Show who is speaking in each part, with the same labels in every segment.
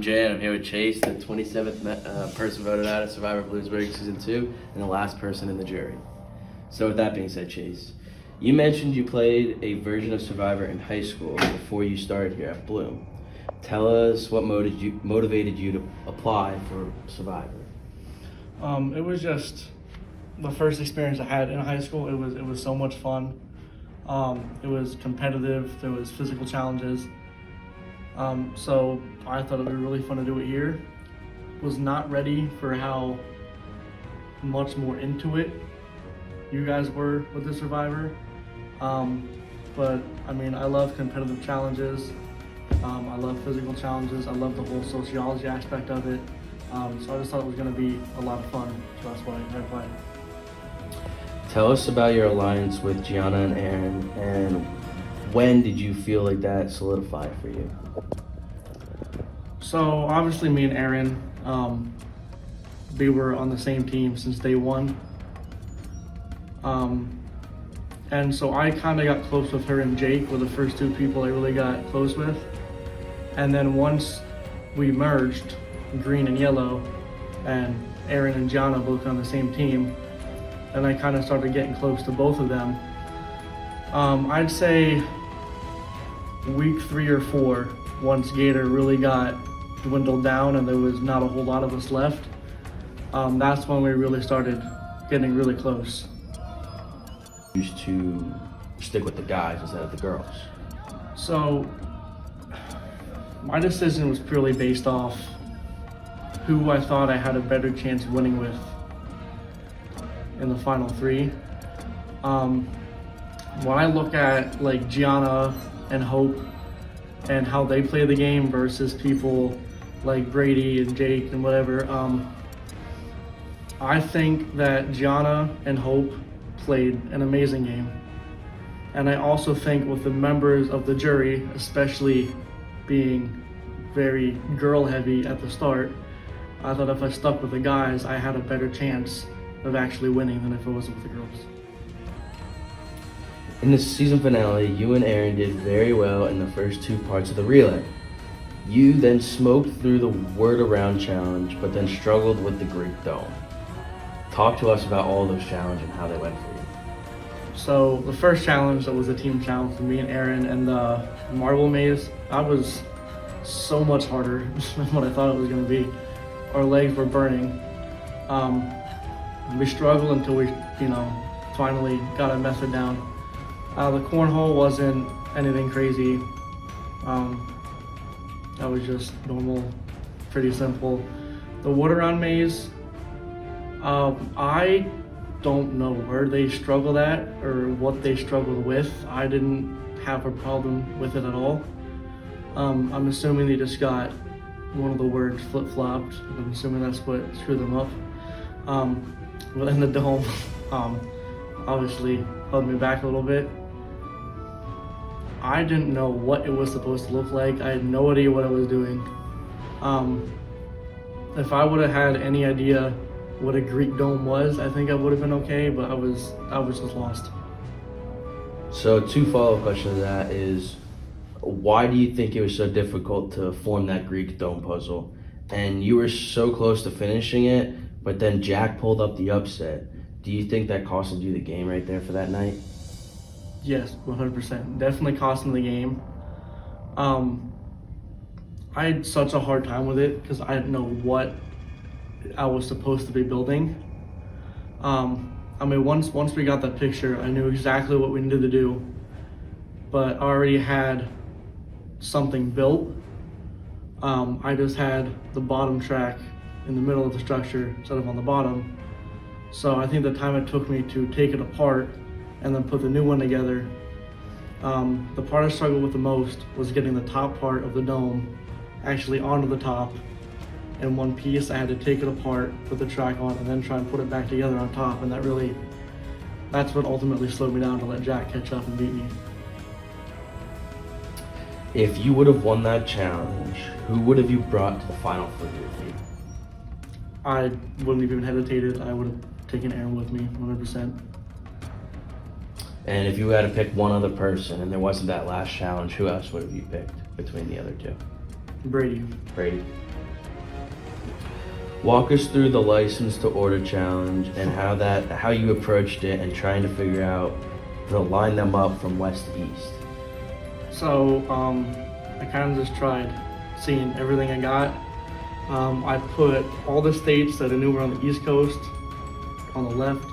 Speaker 1: I'm Jay, and I'm here with Chase, the 27th person voted out of Survivor Bloomsburg Season 2, and the last person in the jury. So with that being said, Chase, you mentioned you played a version of Survivor in high school before you started here at Bloom. Tell us what motivated you to apply for Survivor.
Speaker 2: It was just the first experience I had in high school. It was so much fun. It was competitive. There was physical challenges. So I thought it would be really fun to do it here. Was not ready for how much more into it you guys were with the Survivor. But I mean, I love competitive challenges. I love physical challenges. I love the whole sociology aspect of it. So I just thought it was going to be a lot of fun. So that's why I applied.
Speaker 1: Tell us about your alliance with Gianna and Aaron, and when did you feel like that solidified for you?
Speaker 2: So obviously me and Aaron, we were on the same team since day one. And so I kind of got close with her and Jake were the first two people I really got close with. And then once we merged, green and yellow, and Aaron and Gianna both on the same team, and I kind of started getting close to both of them. I'd say week 3 or 4, once Gator really got dwindled down and there was not a whole lot of us left, that's when we really started getting really close.
Speaker 1: Used to stick with the guys instead of the girls.
Speaker 2: So my decision was purely based off who I thought I had a better chance winning with in the final 3. When I look at like Gianna and Hope and how they play the game versus people like Brady and Jake and whatever, I think that Gianna and Hope played an amazing game. And I also think with the members of the jury, especially being very girl heavy at the start, I thought if I stuck with the guys, I had a better chance of actually winning than if I was with the girls.
Speaker 1: In the season finale, you and Aaron did very well in the first 2 parts of the relay. You then smoked through the word around challenge, but then struggled with the Greek dome. Talk to us about all those challenges and how they went for you.
Speaker 2: So the first challenge, that was a team challenge for me and Aaron, and the marble maze, that was so much harder than what I thought it was going to be. Our legs were burning. We struggled until we, finally got a method down. The cornhole wasn't anything crazy. That was just normal, pretty simple. The wood around maze, I don't know where they struggled at or what they struggled with. I didn't have a problem with it at all. I'm assuming they just got one of the words flip-flopped. I'm assuming that's what screwed them up. But in the dome, obviously held me back a little bit. I didn't know what it was supposed to look like. I had no idea what I was doing. If I would have had any idea what a Greek dome was, I think I would have been okay, but I was just lost.
Speaker 1: So 2 follow-up questions to that is, why do you think it was so difficult to form that Greek dome puzzle? And you were so close to finishing it, but then Jack pulled up the upset. Do you think that costed you the game right there for that night?
Speaker 2: Yes, 100%. Definitely cost me the game. I had such a hard time with it because I didn't know what I was supposed to be building. Once we got that picture, I knew exactly what we needed to do, but I already had something built. I just had the bottom track in the middle of the structure instead of on the bottom. So I think the time it took me to take it apart and then put the new one together, the part I struggled with the most was getting the top part of the dome actually onto the top in one piece. I had to take it apart, put the track on, and then try and put it back together on top, and that's what ultimately slowed me down to let Jack catch up and beat me.
Speaker 1: If you would have won that challenge, who would have you brought to the final 3 with you?
Speaker 2: I wouldn't have even hesitated. I would have taken Aaron with me, 100%.
Speaker 1: And if you had to pick one other person and there wasn't that last challenge, who else would have you picked between the other 2?
Speaker 2: Brady.
Speaker 1: Brady. Walk us through the license to order challenge and how you approached it and trying to figure out to line them up from west to east.
Speaker 2: So I kind of just tried seeing everything I got. I put all the states that I knew were on the East Coast on the left,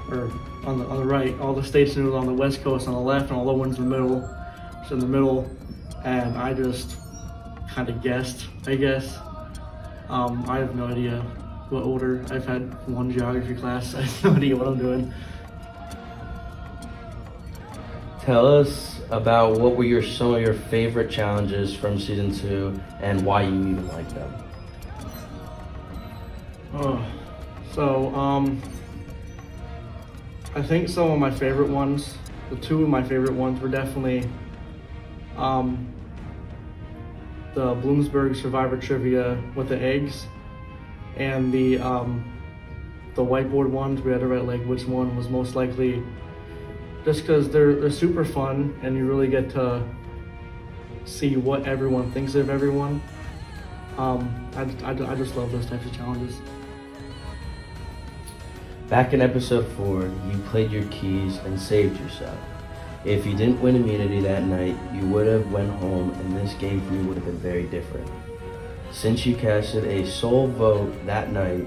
Speaker 2: or on the right. All the states that were on the West Coast on the left, and all the ones in the middle. So in the middle, and I just kind of guessed, I guess. I have no idea what order. I've had one geography class. I have no idea what I'm doing.
Speaker 1: Tell us about what were some of your favorite challenges from season 2 and why you even like them.
Speaker 2: I think some of my favorite ones, the two of my favorite ones were definitely the Bloomsburg Survivor Trivia with the eggs, and the whiteboard ones. We had to write like which one was most likely, just because they're super fun and you really get to see what everyone thinks of everyone. I just love those types of challenges.
Speaker 1: Back in episode 4, you played your keys and saved yourself. If you didn't win immunity that night, you would have went home and this game for you would have been very different. Since you casted a sole vote that night,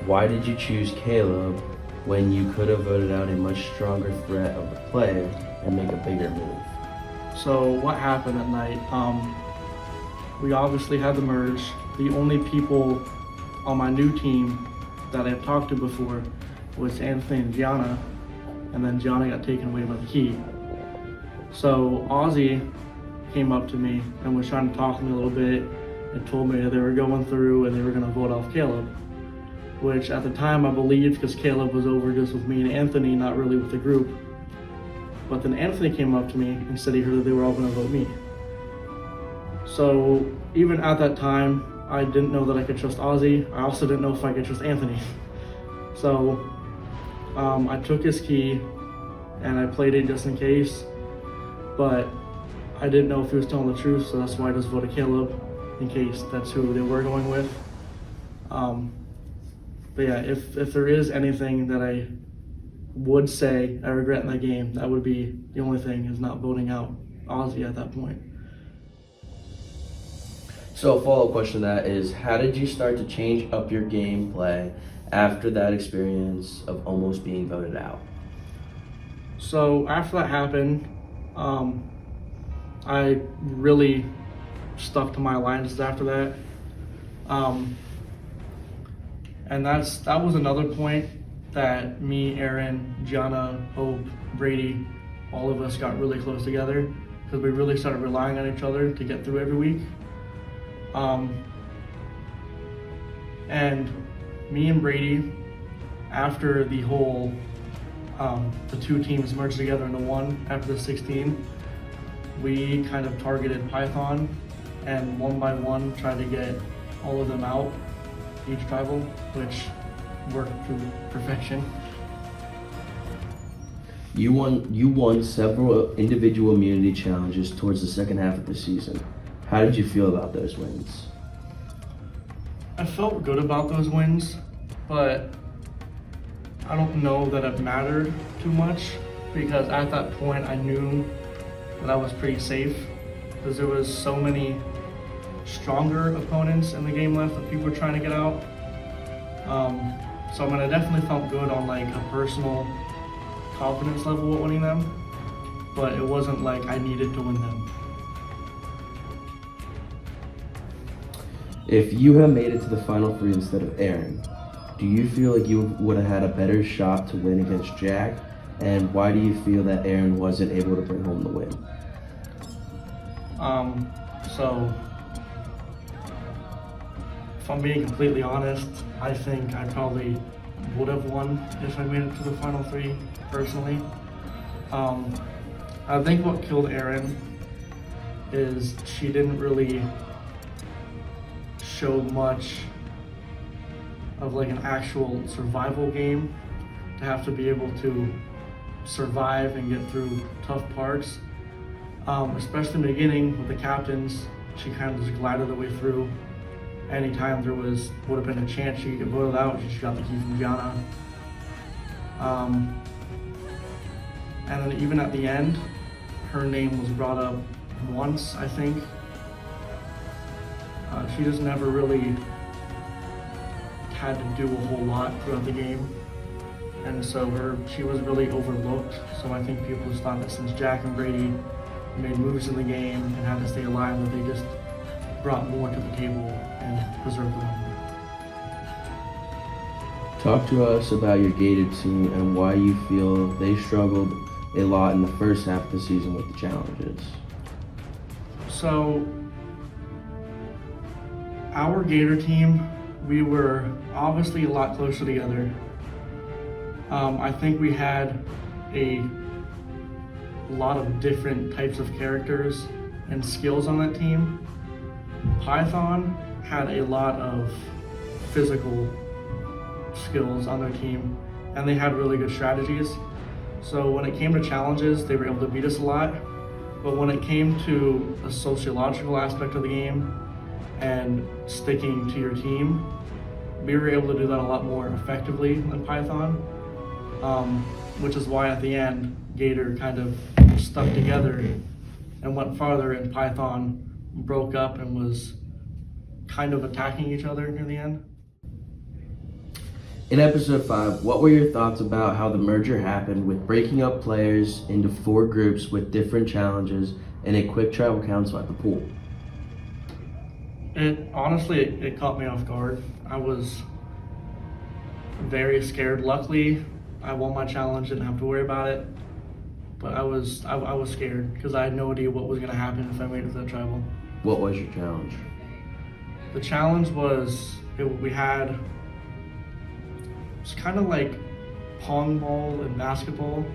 Speaker 1: why did you choose Caleb when you could have voted out a much stronger threat of the play and make a bigger move?
Speaker 2: So what happened that night? We obviously had the merge. The only people on my new team that I've talked to before was Anthony and Gianna, and then Gianna got taken away by the key. So Ozzy came up to me and was trying to talk to me a little bit and told me that they were going through and they were going to vote off Caleb, which at the time I believed because Caleb was over just with me and Anthony, not really with the group. But then Anthony came up to me and said he heard that they were all going to vote me. So even at that time, I didn't know that I could trust Ozzy. I also didn't know if I could trust Anthony. So I took his key and I played it just in case, but I didn't know if he was telling the truth, so that's why I just voted Caleb in case that's who they were going with. But yeah, if there is anything that I would say I regret in that game, that would be the only thing, is not voting out Ozzy at that point.
Speaker 1: So a follow-up question to that is, how did you start to change up your gameplay after that experience of almost being voted out?
Speaker 2: So after that happened, I really stuck to my alliances after that. And that was another point that me, Aaron, Gianna, Hope, Brady, all of us got really close together because we really started relying on each other to get through every week. And me and Brady, after the whole, the two teams merged together into one after the 16, we kind of targeted Python and one by one tried to get all of them out, each tribal, which worked to perfection.
Speaker 1: You won several individual immunity challenges towards the second half of the season. How did you feel about those wins?
Speaker 2: I felt good about those wins, but I don't know that it mattered too much because at that point I knew that I was pretty safe because there was so many stronger opponents in the game left that people were trying to get out. So I mean, I definitely felt good on like a personal confidence level with winning them, but it wasn't like I needed to win them.
Speaker 1: If you had made it to the final 3 instead of Aaron, do you feel like you would have had a better shot to win against Jack? And why do you feel that Aaron wasn't able to bring home the win?
Speaker 2: So if I'm being completely honest, I think I probably would have won if I made it to the final 3, personally. I think what killed Erin is she didn't really show much of like an actual survival game to have to be able to survive and get through tough parts. Especially in the beginning with the captains, she kind of just glided her way through. anytime there would have been a chance she could get voted out, she got the key from Gianna. And then even at the end, her name was brought up once, I think. She just never really had to do a whole lot throughout the game. And so she was really overlooked. So I think people just thought that since Jack and Brady made moves in the game and had to stay alive, that they just brought more to the table and preserved the win.
Speaker 1: Talk to us about your gated team and why you feel they struggled a lot in the first half of the season with the challenges.
Speaker 2: So our Gator team, we were obviously a lot closer together. I think we had a lot of different types of characters and skills on that team. Python had a lot of physical skills on their team, and they had really good strategies. So when it came to challenges, they were able to beat us a lot. But when it came to a sociological aspect of the game and sticking to your team, we were able to do that a lot more effectively than Python, which is why at the end, Gator kind of stuck together and went farther, and Python broke up and was kind of attacking each other near the end.
Speaker 1: In episode 5, what were your thoughts about how the merger happened with breaking up players into 4 groups with different challenges and a quick travel council at the pool?
Speaker 2: It caught me off guard. I was very scared. Luckily, I won my challenge, didn't have to worry about it. But I was scared because I had no idea what was going to happen if I made it to the tribal.
Speaker 1: What was your challenge?
Speaker 2: The challenge was we had it's kind of like pong ball and basketball.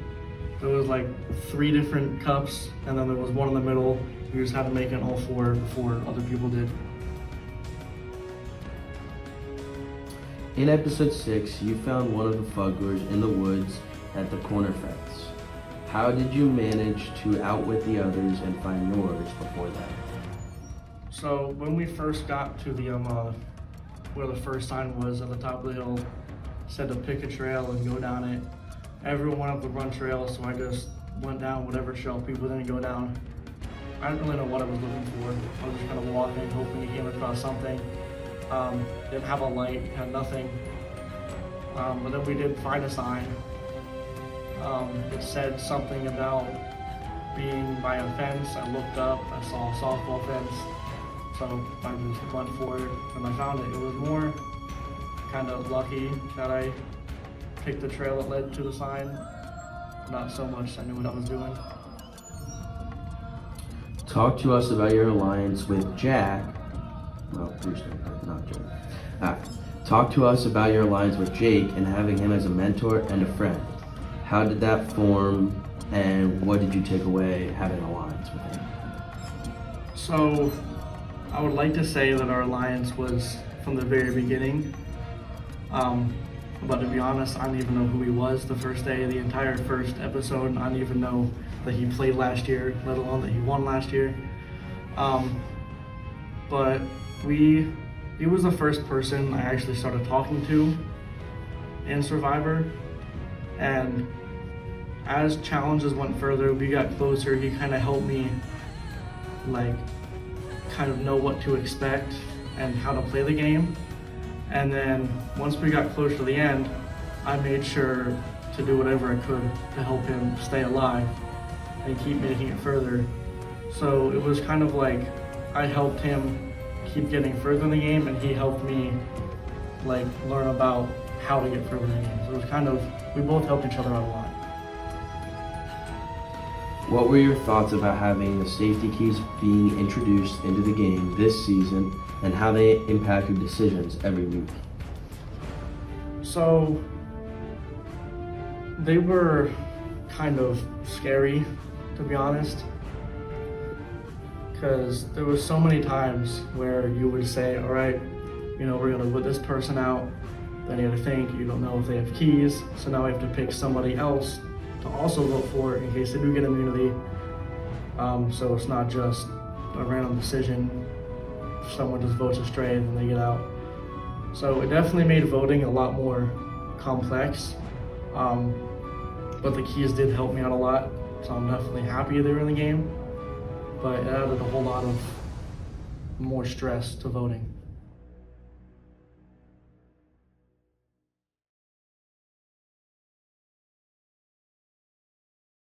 Speaker 2: There was like 3 different cups, and then there was one in the middle. You just had to make it all 4 before other people did.
Speaker 1: In episode 6, you found one of the fugglers in the woods at the corner fence. How did you manage to outwit the others and find yours before that?
Speaker 2: So when we first got to the where the first sign was at the top of the hill, said to pick a trail and go down it. Everyone went up the run trail, so I just went down whatever trail people didn't go down. I didn't really know what I was looking for. I was just kind of walking, hoping to came across something. Didn't have a light, had nothing. But then we did find a sign. It said something about being by a fence. I looked up, I saw a softball fence. So I just went for it and I found it. It was more kind of lucky that I picked the trail that led to the sign. Not so much I knew what I was doing.
Speaker 1: Talk to us about your alliance with Jack. Well, Brewster, not Jake. Talk to us about your alliance with Jake and having him as a mentor and a friend. How did that form, and what did you take away having an alliance with him?
Speaker 2: So, I would like to say that our alliance was from the very beginning. But to be honest, I didn't even know who he was the first day, the entire first episode. I didn't even know that he played last year, let alone that he won last year. But he was the first person I actually started talking to in Survivor. And as challenges went further, we got closer. He kind of helped me kind of know what to expect and how to play the game. And then once we got close to the end, I made sure to do whatever I could to help him stay alive and keep making it further. So it was kind of like I helped him keep getting further in the game, and he helped me learn about how to get further in the game. So it was kind of, we both helped each other out a lot.
Speaker 1: What were your thoughts about having the safety keys being introduced into the game this season and how they impacted decisions every week?
Speaker 2: So they were kind of scary, to be honest, because there was so many times where you would say, all right, we're gonna put this person out, then you have to think, you don't know if they have keys, so now we have to pick somebody else to also vote for in case they do get immunity. So it's not just a random decision. if someone just votes astray and then they get out. So it definitely made voting a lot more complex. But the keys did help me out a lot, so I'm definitely happy they were in the game. But it added a whole lot of more stress to voting.